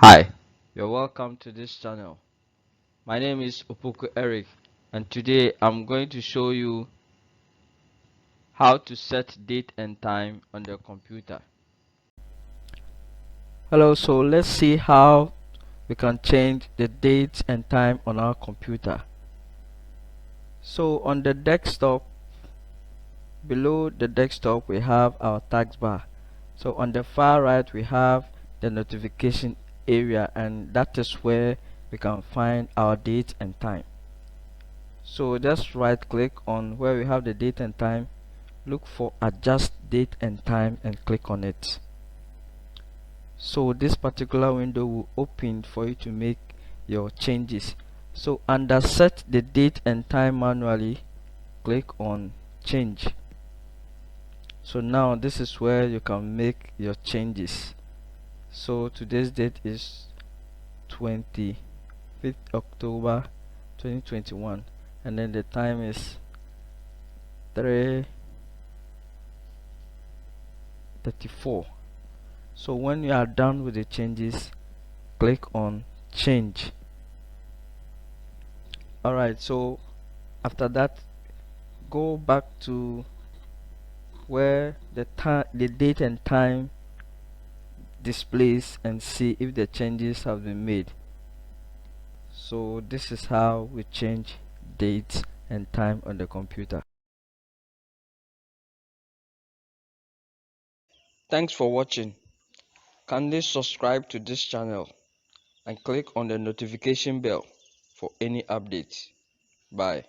Hi, you're welcome to this channel. My name is Opoku Eric, and today I'm going to show you how to set date and time on the computer. Hello, so let's see how we can change the date and time on our computer. So on the desktop, below the desktop we have our taskbar. So on the far right we have the notification area, and that is where we can find our date and time. So just right click on where we have the date and time, look for adjust date and time and click on it. So this particular window will open for you to make your changes. So under set the date and time manually, click on change. So now this is where you can make your changes. So today's date is 25th October 2021, and then the time is 3:34. So when you are done with the changes, click on change. Alright, so after that, go back to where the date and time displays and see if the changes have been made. So this is how we change dates and time on the computer. Thanks for watching. Kindly subscribe to this channel and click on the notification bell for any updates. Bye.